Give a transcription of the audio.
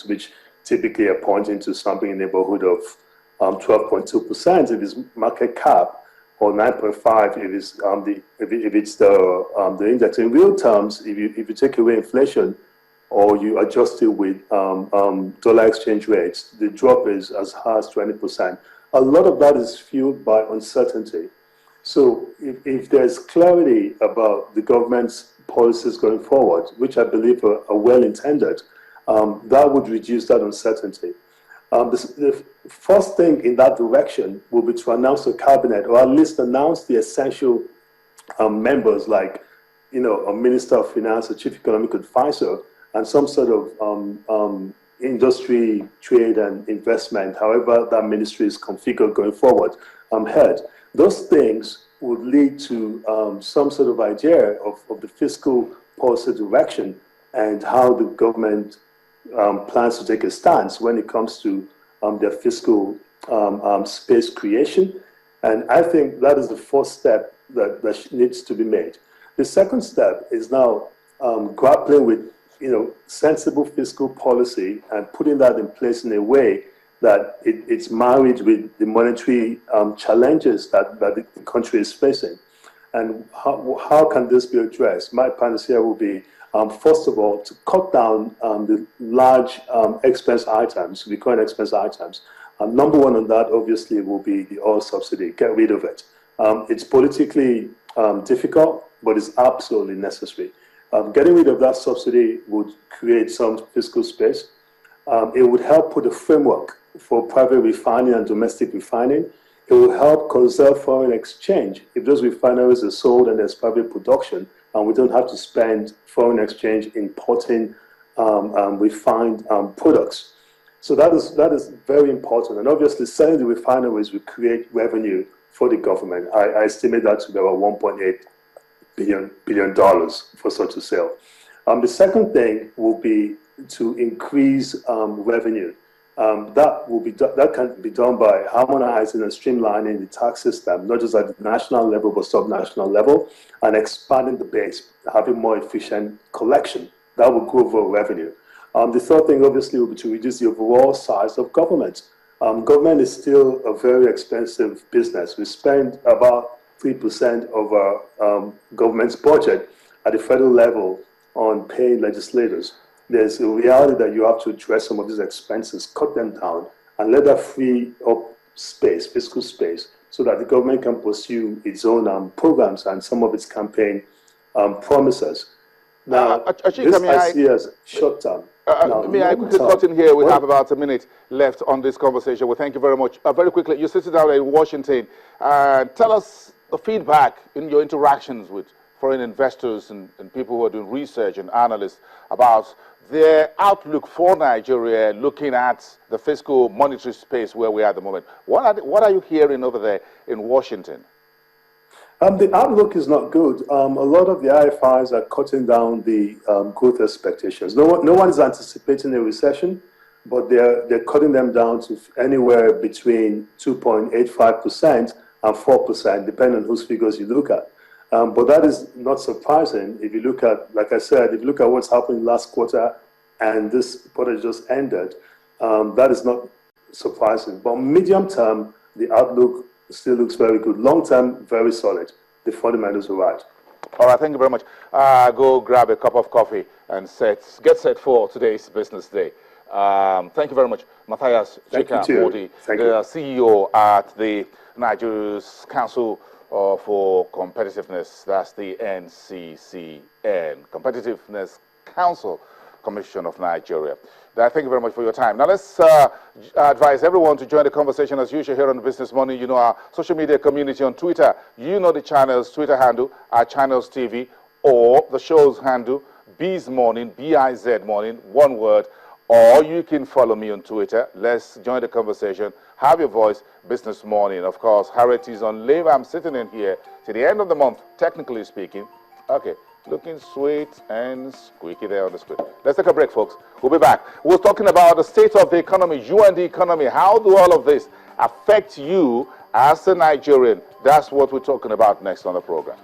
which typically are pointing to something in the neighborhood of 12.2% if it's market cap, or 9.5 if it's the index. In real terms, if you take away inflation or you adjust it with dollar exchange rates, the drop is as high as 20%. A lot of that is fueled by uncertainty. So if there's clarity about the government's policies going forward, which I believe are well intended, that would reduce that uncertainty. The first thing in that direction will be to announce the cabinet, or at least announce the essential members, like a minister of finance, a chief economic advisor, and some sort of industry, trade, and investment, however that ministry is configured going forward, head. Those things would lead to some sort of idea of the fiscal policy direction and how the government plans to take a stance when it comes to their fiscal space creation. And I think that is the first step that needs to be made. The second step is now grappling with sensible fiscal policy and putting that in place in a way that it's married with the monetary challenges that the country is facing. And how can this be addressed? My panacea will be, first of all, to cut down the large expense items, recurrent expense items. Number one on that, obviously, will be the oil subsidy. Get rid of it. It's politically difficult, but it's absolutely necessary. Getting rid of that subsidy would create some fiscal space. It would help put a framework for private refining and domestic refining. It will help conserve foreign exchange. If those refineries are sold and there's private production, and we don't have to spend foreign exchange importing refined products. So that is very important. And obviously, selling the refineries will create revenue for the government. I estimate that to be about $1.8 billion for such a sale. The second thing will be to increase revenue. That can be done by harmonizing and streamlining the tax system, not just at the national level, but sub-national level, and expanding the base, having more efficient collection. That will grow over revenue. The third thing, obviously, will be to reduce the overall size of government. Government is still a very expensive business. We spend about 3% of our government's budget at the federal level on paying legislators. There's a reality that you have to address some of these expenses, cut them down, and let that free up space, fiscal space, so that the government can pursue its own programs and some of its campaign promises. Now, Chika, I see as short term. May I quickly cut in here? We have about a minute left on this conversation. Well, thank you very much. Very quickly, you sitting down in Washington. Tell us the feedback in your interactions with foreign investors and people who are doing research and analysts about their outlook for Nigeria, looking at the fiscal monetary space where we are at the moment. What are you hearing over there in Washington? The outlook is not good. A lot of the IFIs are cutting down the growth expectations. No one is anticipating a recession, but they're cutting them down to anywhere between 2.85% and 4%, depending on whose figures you look at. But that is not surprising if you look at, like I said, if you look at what's happened last quarter and this quarter just ended, that is not surprising. But medium term, the outlook still looks very good. Long term, very solid. The fundamentals are right. All right, thank you very much. Go grab a cup of coffee and get set for today's business day. Thank you very much, Matthias Chika Mordi, the CEO at the Nigeria's Council for Competitiveness. That's the NCCN, Competitiveness Council Commission of Nigeria. Thank you very much for your time. Now let's advise everyone to join the conversation as usual here on Business Money. You know our social media community on Twitter. You know the channel's Twitter handle, our channel's TV, or the show's handle, Biz Morning, B-I-Z Morning, one word. Or you can follow me on Twitter. Let's join the conversation. Have your voice, Business Morning. Of course, Harriet is on leave. I'm sitting in here to the end of the month, technically speaking. Okay, looking sweet and squeaky there on the screen. Let's take a break, folks. We'll be back. We're talking about the state of the economy, you and the economy. How do all of this affect you as a Nigerian? That's what we're talking about next on the program.